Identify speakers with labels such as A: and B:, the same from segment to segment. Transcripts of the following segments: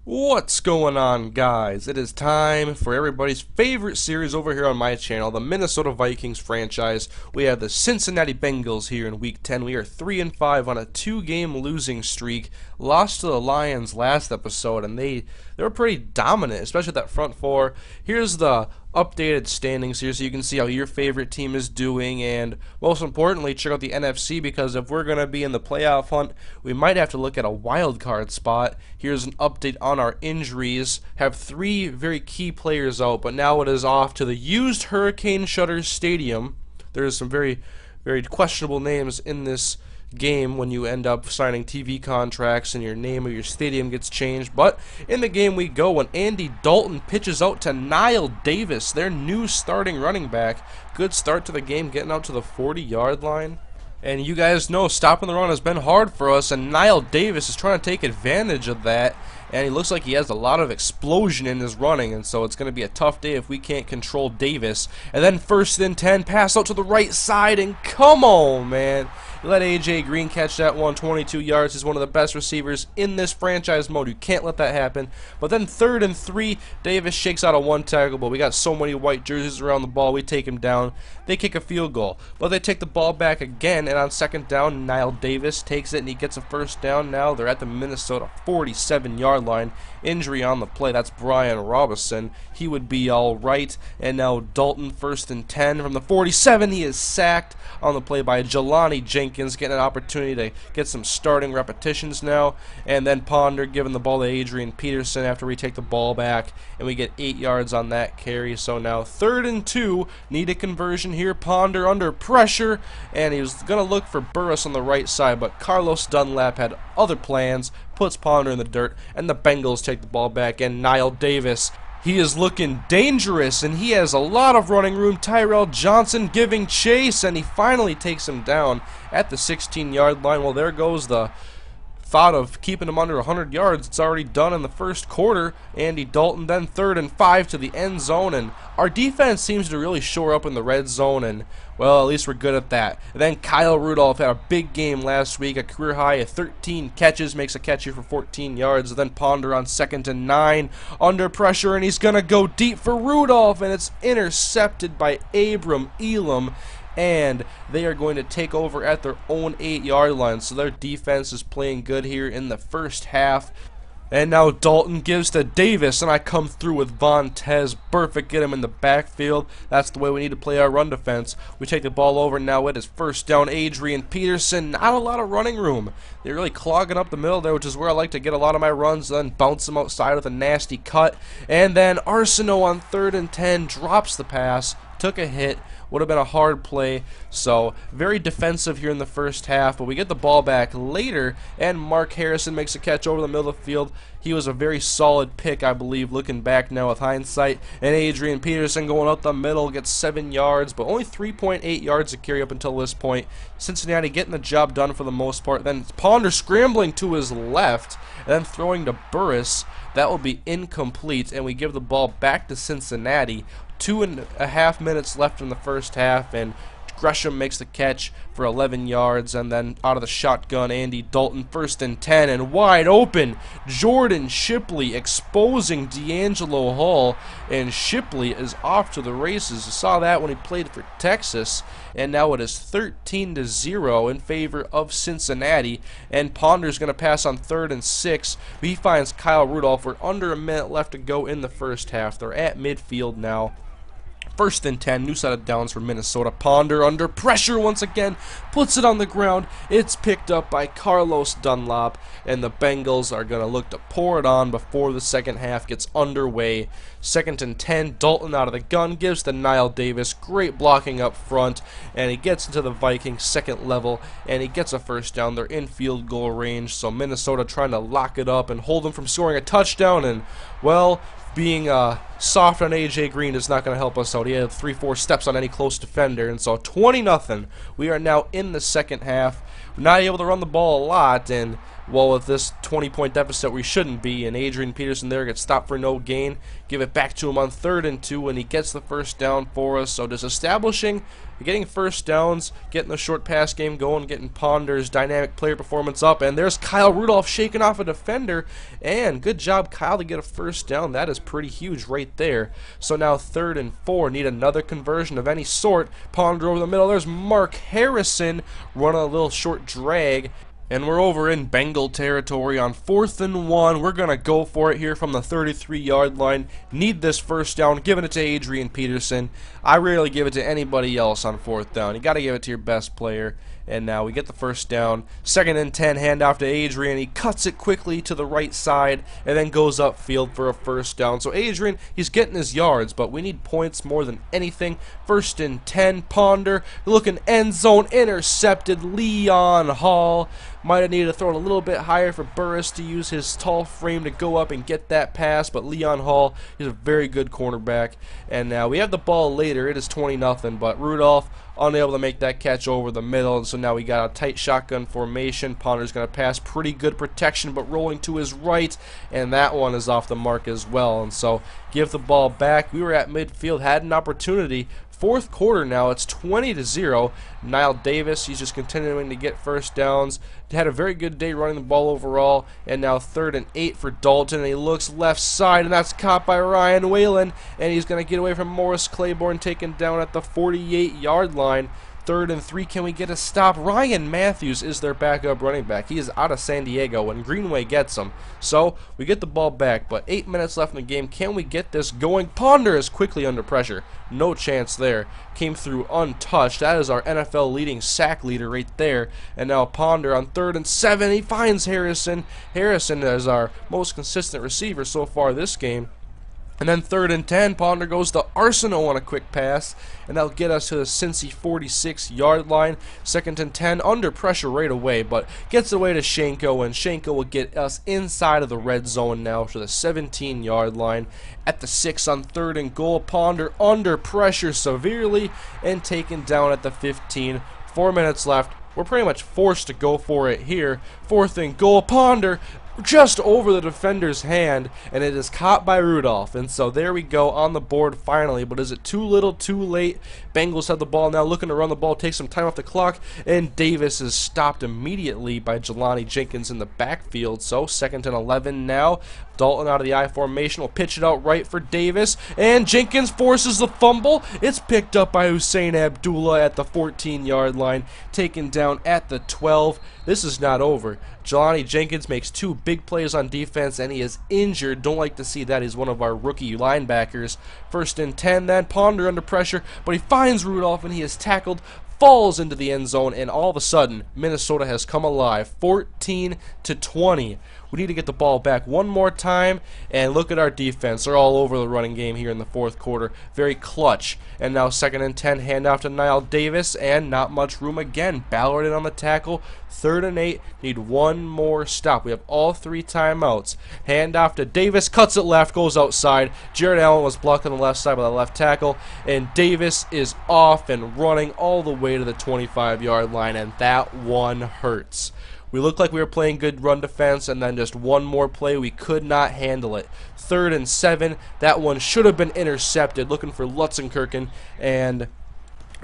A: What's going on, guys? It is time for everybody's favorite series over here on my channel, the Minnesota Vikings franchise. We have the Cincinnati Bengals here in Week 10. We are 3-5 on a 2-game losing streak. Lost to the Lions last episode, and they were pretty dominant, especially that front four. Here's the updated standings here so you can see how your favorite team is doing, and most importantly, check out the NFC, because if we're going to be in the playoff hunt, we might have to look at a wild card spot. Here's an update on our injuries. Have 3 very key players out, but now it is off to the used Hurricane Shutters Stadium. There's some very questionable names in this game when you end up signing TV contracts and your name of your stadium gets changed. But in the game we go when Andy Dalton pitches out to Niall Davis, their new starting running back. Good start to the game, getting out to the 40-yard line. And you guys know stopping the run has been hard for us, and Niall Davis is trying to take advantage of that, and he looks like he has a lot of explosion in his running, and so it's going to be a tough day if we can't control Davis. And then 1st and 10, pass out to the right side, and come on, man. Let A.J. Green catch that one, 22 yards. He's one of the best receivers in this franchise mode. You can't let that happen. But then 3rd and 3, Davis shakes out a 1 tackle, but we got so many white jerseys around the ball, we take him down. They kick a field goal, but they take the ball back again, and on 2nd down, Niall Davis takes it, and he gets a 1st down. Now they're at the Minnesota 47-yard line. Injury on the play. That's Brian Robinson. He would be all right. And now Dalton, 1st and 10 from the 47. He is sacked on the play by Jelani Jenkins, getting an opportunity to get some starting repetitions now. And then Ponder giving the ball to Adrian Peterson after we take the ball back, and we get 8 yards on that carry. So now 3rd and 2. Need a conversion here. Ponder under pressure, and he was going to look for Burris on the right side, but Carlos Dunlap had other plans, puts Ponder in the dirt, and the Bengals take the ball back. And Niall Davis, he is looking dangerous, and he has a lot of running room. Tyrell Johnson giving chase, and he finally takes him down at the 16-yard line. Well, there goes the thought of keeping him under 100 yards. It's already done in the first quarter. Andy Dalton, then 3rd and 5 to the end zone, and our defense seems to really shore up in the red zone, and well, at least we're good at that. And then Kyle Rudolph had a big game last week, a career high of 13 catches, makes a catch here for 14 yards. And then Ponder on 2nd and 9 under pressure, and he's gonna go deep for Rudolph, and it's intercepted by Abram Elam, and they are going to take over at their own 8-yard line. So their defense is playing good here in the first half. And now Dalton gives to Davis, and I come through with Vontez Burfict, get him in the backfield. That's the way we need to play our run defense. We take the ball over, now it is 1st down. Adrian Peterson, not a lot of running room. They're really clogging up the middle there, which is where I like to get a lot of my runs, then bounce them outside with a nasty cut. And then Arsenault on 3rd and 10 drops the pass, took a hit. Would have been a hard play. So very defensive here in the first half, but we get the ball back later, and Mark Harrison makes a catch over the middle of the field. He was a very solid pick, I believe, looking back now with hindsight. And Adrian Peterson going up the middle gets 7 yards, but only 3.8 yards to carry up until this point. Cincinnati getting the job done for the most part. Then Ponder scrambling to his left and then throwing to Burris. That will be incomplete, and we give the ball back to Cincinnati. 2.5 minutes left in the first half, and Gresham makes the catch for 11 yards, and then out of the shotgun, Andy Dalton, 1st and 10, and wide open, Jordan Shipley exposing D'Angelo Hall, and Shipley is off to the races. You saw that when he played for Texas, and now it is 13-0 in favor of Cincinnati, and Ponder's going to pass on 3rd and 6. He finds Kyle Rudolph. We're under a minute left to go in the first half. They're at midfield now. 1st and 10, new set of downs for Minnesota. Ponder under pressure once again, puts it on the ground. It's picked up by Carlos Dunlap, and the Bengals are going to look to pour it on before the second half gets underway. 2nd and 10, Dalton out of the gun, gives to Niall Davis. Great blocking up front, and he gets into the Vikings second level, and he gets a 1st down. They're in field goal range, so Minnesota trying to lock it up and hold them from scoring a touchdown, and, well, being soft on A.J. Green is not going to help us out. He had 3-4 steps on any close defender, and so 20-0. We are now in the second half. We're not able to run the ball a lot, and well, with this 20-point deficit, we shouldn't be. And Adrian Peterson there gets stopped for no gain. Give it back to him on 3rd and 2, and he gets the first down for us. So just establishing, getting first downs, getting the short pass game going, getting Ponder's dynamic player performance up. And there's Kyle Rudolph shaking off a defender. And good job, Kyle, to get a first down. That is pretty huge right there. So now 3rd and 4, need another conversion of any sort. Ponder over the middle. There's Mark Harrison running a little short drag. And we're over in Bengal territory on 4th and 1. We're going to go for it here from the 33-yard line. Need this first down. Giving it to Adrian Peterson. I rarely give it to anybody else on 4th down. You got to give it to your best player. And now we get the first down. 2nd and 10, handoff to Adrian. He cuts it quickly to the right side and then goes upfield for a first down. So Adrian, he's getting his yards, but we need points more than anything. 1st and 10, Ponder looking end zone, intercepted. Leon Hall might have needed to throw it a little bit higher for Burris to use his tall frame to go up and get that pass, but Leon Hall is a very good cornerback. And now we have the ball later. It is 20-0, but Rudolph unable to make that catch over the middle, and so now we got a tight shotgun formation. Ponder's going to pass, pretty good protection, but rolling to his right, and that one is off the mark as well. And so give the ball back. We were at midfield, had an opportunity. 4th quarter now, it's 20-0. Niall Davis, he's just continuing to get first downs. Had a very good day running the ball overall, and now 3rd and 8 for Dalton, and he looks left side, and that's caught by Ryan Whalen, and he's going to get away from Morris Claiborne, taken down at the 48-yard line. 3rd and 3, can we get a stop? Ryan Matthews is their backup running back. He is out of San Diego, and Greenway gets him. So we get the ball back, but 8 minutes left in the game. Can we get this going? Ponder is quickly under pressure. No chance there. Came through untouched. That is our NFL leading sack leader right there. And now Ponder on 3rd and 7. He finds Harrison. Harrison is our most consistent receiver so far this game. And then 3rd and 10, Ponder goes to Arsenault on a quick pass, and that'll get us to the Cincy 46-yard line. 2nd and 10, under pressure right away, but gets away to Shanko, and Shanko will get us inside of the red zone now to the 17-yard line. At the 6 on 3rd and goal, Ponder under pressure severely and taken down at the 15. 4 minutes left. We're pretty much forced to go for it here. 4th and goal, Ponder just over the defender's hand, and it is caught by Rudolph. And so there we go on the board finally. But is it too little, too late? Bengals have the ball now, looking to run the ball, take some time off the clock, and Davis is stopped immediately by Jelani Jenkins in the backfield. So 2nd and 11 now. Dalton out of the I formation will pitch it out right for Davis, and Jenkins forces the fumble. It's picked up by Hussein Abdullah at the 14-yard line, taken down at the 12. This is not over. Jelani Jenkins makes 2 big plays on defense, and he is injured. Don't like to see that. He's one of our rookie linebackers. 1st and 10 then. Ponder under pressure, but he finds Rudolph, and he is tackled, falls into the end zone, and all of a sudden Minnesota has come alive. 14-20. We need to get the ball back one more time, and look at our defense. They're all over the running game here in the 4th quarter. Very clutch. And now 2nd and 10, handoff to Niall Davis, and not much room again. Ballard in on the tackle. 3rd and 8, need one more stop. We have all 3 timeouts. Handoff to Davis, cuts it left, goes outside. Jared Allen was blocked on the left side by the left tackle, and Davis is off and running all the way to the 25-yard line, and that one hurts. We looked like we were playing good run defense, and then just one more play, we could not handle it. 3rd and 7, that one should have been intercepted, looking for Lutzenkirchen, and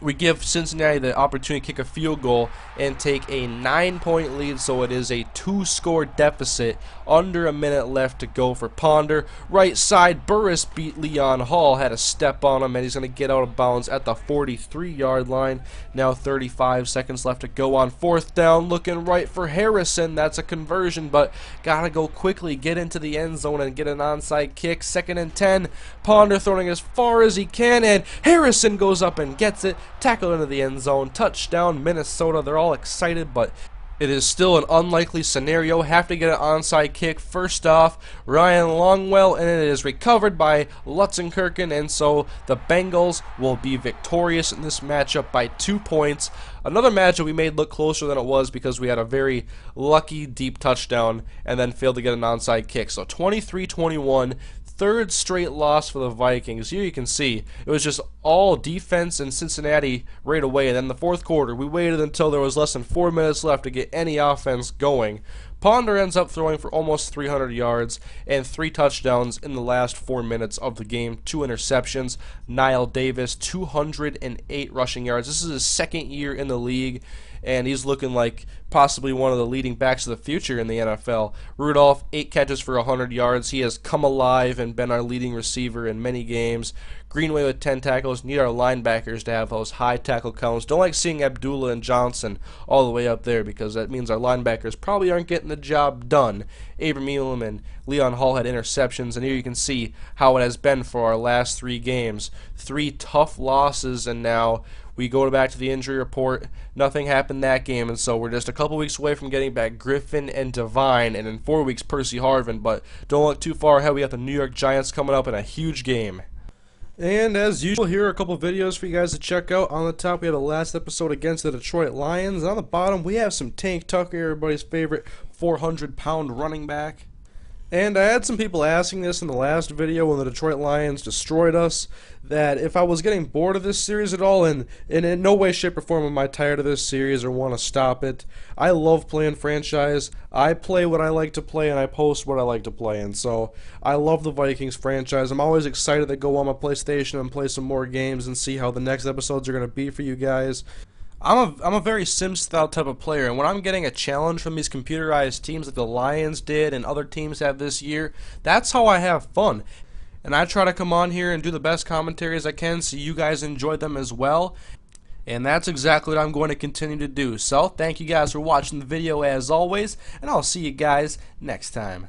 A: we give Cincinnati the opportunity to kick a field goal and take a 9-point lead, so it is a 2-score deficit. Under a minute left to go for Ponder. Right side, Burris beat Leon Hall, had a step on him, and he's going to get out of bounds at the 43-yard line. Now 35 seconds left to go on 4th down, looking right for Harrison. That's a conversion, but got to go quickly, get into the end zone and get an onside kick. 2nd and 10, Ponder throwing as far as he can, and Harrison goes up and gets it. Tackle into the end zone, touchdown Minnesota. They're all excited, but it is still an unlikely scenario. Have to get an onside kick. First off, Ryan Longwell, and it is recovered by Lutzenkirchen, and so the Bengals will be victorious in this matchup by 2 points. Another matchup we made look closer than it was because we had a very lucky deep touchdown and then failed to get an onside kick. So 23-21. third straight loss for the Vikings. Here you can see it was just all defense in Cincinnati right away. And then in the fourth quarter, we waited until there was less than 4 minutes left to get any offense going. Ponder ends up throwing for almost 300 yards and 3 touchdowns in the last 4 minutes of the game, 2 interceptions. Niall Davis, 208 rushing yards. This is his second year in the league, and he's looking like possibly one of the leading backs of the future in the NFL. Rudolph, 8 catches for 100 yards. He has come alive and been our leading receiver in many games. Greenway with 10 tackles. Need our linebackers to have those high tackle counts. Don't like seeing Abdullah and Johnson all the way up there because that means our linebackers probably aren't getting the job done. Abram Elam and Leon Hall had interceptions, and here you can see how it has been for our last 3 games. 3 tough losses, and now we go back to the injury report. Nothing happened that game, and so we're just a couple weeks away from getting back Griffin and Devine, and in 4 weeks Percy Harvin. But don't look too far ahead. We got the New York Giants coming up in a huge game. And as usual, here are a couple videos for you guys to check out. On the top, we have the last episode against the Detroit Lions. And on the bottom, we have some Tank Tucker, everybody's favorite 400-pound running back. And I had some people asking this in the last video when the Detroit Lions destroyed us, that if I was getting bored of this series at all, and in no way, shape, or form am I tired of this series or want to stop it. I love playing franchise. I play what I like to play, and I post what I like to play, and so I love the Vikings franchise. I'm always excited to go on my PlayStation and play some more games and see how the next episodes are going to be for you guys. I'm a very sim-style type of player, and when I'm getting a challenge from these computerized teams like the Lions did and other teams have this year, that's how I have fun. And I try to come on here and do the best commentary as I can so you guys enjoy them as well. And that's exactly what I'm going to continue to do. So, thank you guys for watching the video as always, and I'll see you guys next time.